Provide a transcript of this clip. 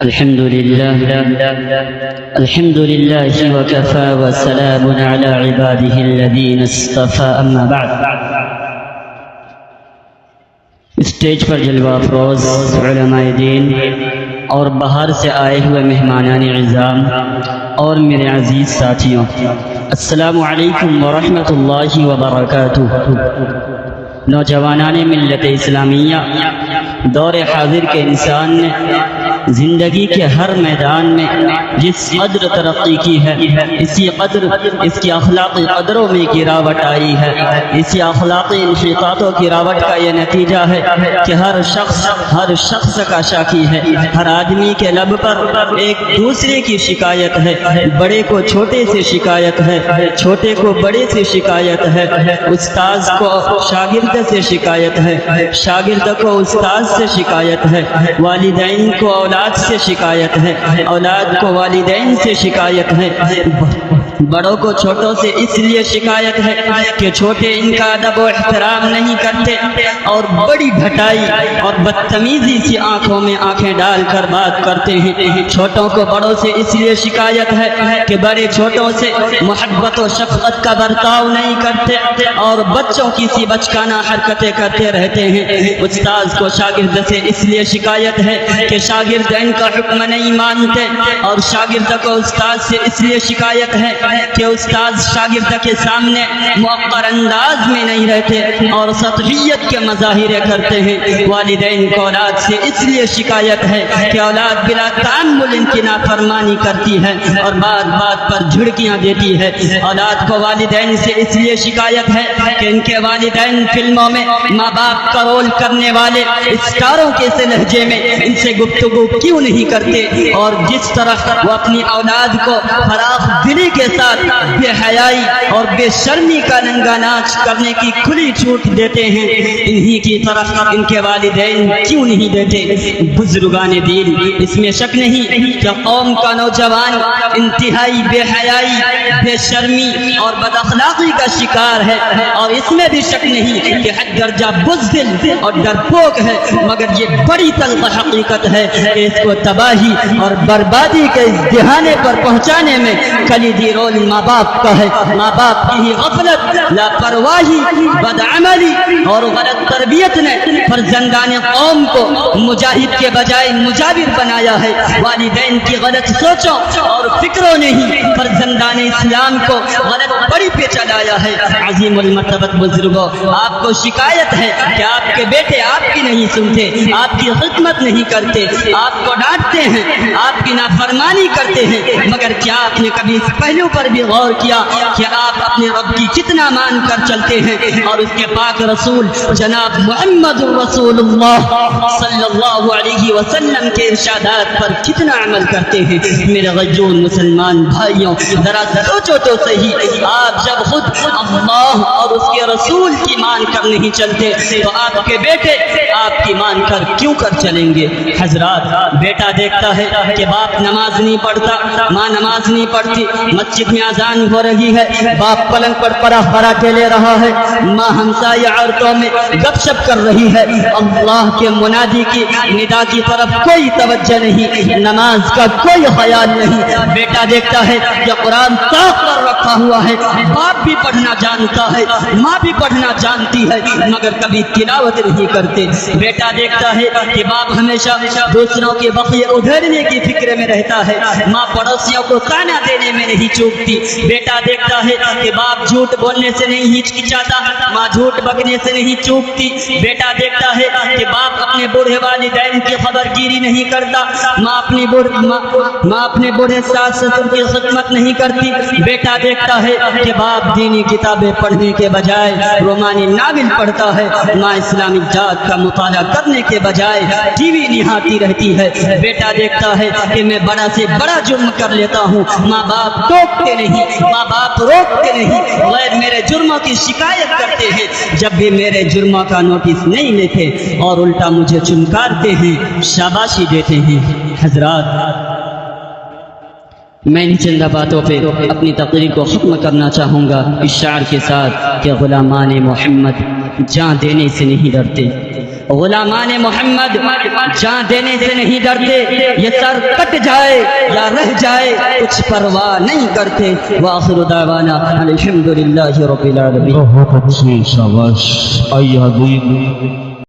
الحمد لله وكفى وسلام على عباده الذين اصطفى اما بعد. اسٹیج پر جلوہ افروز علماء دین اور باہر سے آئے ہوئے مہمانان اعظام اور میرے عزیز ساتھیوں، السلام علیکم ورحمۃ اللہ وبرکاتہ. نوجوانان ملت اسلامیہ، دور حاضر کے انسان نے زندگی کے ہر میدان میں جس قدر ترقی کی ہے، اسی قدر اس کی اخلاقی قدروں میں گراوٹ آئی ہے. اسی اخلاقی انحطاطوں کی گراوٹ کا یہ نتیجہ ہے کہ ہر شخص کا شاکی ہے. ہر آدمی کے لب پر ایک دوسرے کی شکایت ہے. بڑے کو چھوٹے سے شکایت ہے، چھوٹے کو بڑے سے شکایت ہے، استاذ کو شاگرد سے شکایت ہے، شاگرد کو استاذ سے شکایت ہے، والدین کو اولاد سے شکایت ہے، اولاد کو والدین سے شکایت ہے. بڑوں کو چھوٹوں سے اس لیے شکایت ہے کہ چھوٹے ان کا ادب و احترام نہیں کرتے اور بڑی گھٹائی اور بدتمیزی سی آنکھوں میں آنکھیں ڈال کر بات کرتے ہیں. چھوٹوں کو بڑوں سے اس لیے شکایت ہے کہ بڑے چھوٹوں سے محبت و شفقت کا برتاؤ نہیں کرتے اور بچوں کی سی بچکانہ حرکتیں کرتے رہتے ہیں. استاذ کو شاگرد سے اس لیے شکایت ہے کہ شاگرد ان کا حکم نہیں مانتے اور شاگرد کو استاذ سے اس لیے شکایت ہے کہ استاذ شاگرد کے سامنے موقر انداز میں نہیں رہتے اور سطحیت کے مظاہرے کرتے ہیں. والدین کو اولاد سے اس لیے شکایت ہے کہ اولاد بلا تأمل ان کی نافرمانی کرتی ہے اور بات بات پر جھڑکیاں دیتی ہے. اولاد کو والدین سے اس لیے شکایت ہے کہ ان کے والدین فلموں میں ماں باپ کا رول کرنے والے اسٹاروں کے سے لہجے میں ان سے گفتگو کیوں نہیں کرتے اور جس طرح وہ اپنی اولاد کو فراخ دلی کے ساتھ بے حیائی اور بے شرمی کا ننگا ناچ کرنے کی کھلی چھوٹ دیتے ہیں، انہی کی طرف ان کے والدین کیوں نہیں دیتے؟ بزرگان دین، اس میں شک نہیں کہ قوم کا نوجوان انتہائی بے حیائی، بے شرمی اور بد اخلاقی کا شکار ہے اور اس میں بھی شک نہیں کہ حد درجہ بزدل اور ڈرپوک ہے. مگر یہ بڑی تلخ حقیقت ہے کہ اس کو تباہی اور بربادی کے اس دہانے پر پہنچانے میں کلیدی رول ماں باپ کا ہے. ماں باپ کی ہی غفلت، لاپرواہی، بدعملی اور غلط تربیت نے فرزندان قوم کو مجاہد کے بجائے مجاور بنایا ہے. والدین کی غلط سوچوں اور فکروں نے ہی فرزندان اسلام کو غلط پڑی پہ چلایا ہے. عظیم المرتبت بزرگوں، آپ کو شکایت ہے کہ آپ کے بیٹے آپ کی نہیں سنتے، آپ کی خدمت نہیں کرتے، آپ کو ڈانٹتے ہیں، آپ کی نافرمانی کرتے ہیں. مگر کیا آپ نے کبھی اس پہلو پر بھی غور کیا کہ آپ اپنے رب کی کتنا مان کر چلتے ہیں اور اس کے پاک رسول جناب محمد رسول اللہ صلی اللہ علیہ وسلم کے ارشادات پر کتنا عمل کرتے ہیں؟ میرے غیور مسلمان بھائیوں، ذرا سوچو تو صحیح، آپ جب خود اللہ اور اس کے رسول کی مان کر نہیں چلتے تو آپ کے بیٹے آپ کی مان کر کیوں کر چلیں گے؟ حضرات، بیٹا دیکھتا ہے کہ باپ نماز نہیں پڑھتا، ماں نماز نہیں پڑھتی، مسجد میں اذان ہو رہی ہے، باپ پلنگ پر پراٹھے لے رہا ہے، ماں ہمسایہ عورتوں میں گپ شپ کر رہی ہے، اللہ کے منادی کی ندا کی طرف کوئی توجہ نہیں، نماز کا کوئی خیال نہیں. بیٹا دیکھتا ہے کہ قرآن طاق پر رکھا ہوا ہے، باپ بھی پڑھنا جانتا ہے، ماں بھی پڑھنا جانتی ہے، مگر کبھی تلاوت نہیں کرتے. بیٹا دیکھتا ہے کہ باپ ہمیشہ دوسروں کے بقیے ادھیرنے کی فکر میں رہتا ہے، ماں پڑوسیوں کو تانا دینے میں نہیں چوکتی. بیٹا دیکھتا ہے کہ باپ جھوٹ بولنے سے نہیں ہچکچاتا، ماں جھوٹ بکنے سے نہیں چوکتی. بیٹا دیکھتا ہے کہ باپ اپنے بوڑھے والدین کی خبر گیری نہیں کرتا، ماں اپنے بوڑھے ساس سسر کی خدمت نہیں کرتی. بیٹا دیکھتا ہے کہ باپ دینی کتابیں پڑھنے کے بجائے رومانی ناول پڑھتا ہے، ماں اسلامی جات کا مطالعہ کرنے کے بجائے ٹی وی نہاتی رہتی ہے. بیٹا دیکھتا ہے کہ میں بڑا سے بڑا جرم کر لیتا ہوں، ماں باپ ٹوکتے نہیں، ماں باپ روکتے نہیں، غیر میرے جرموں کی شکایت کرتے ہیں، جب بھی میرے جرموں کا نوٹس نہیں لیتے اور الٹا مجھے چنکارتے ہیں، شاباشی دیتے ہیں. حضرات، میں ان چند باتوں پہ اپنی تقریر کو ختم کرنا چاہوں گا اس شعر کے ساتھ کہ غلامان محمد جان دینے سے نہیں ڈرتے غلامان محمد جان دینے سے نہیں ڈرتے، یہ سر کٹ جائے یا رہ جائے کچھ پرواہ نہیں کرتے۔ وآخر دعوانا الحمدللہ رب العالمین۔ بہت اچھی، شاباش۔ آئیے حضرین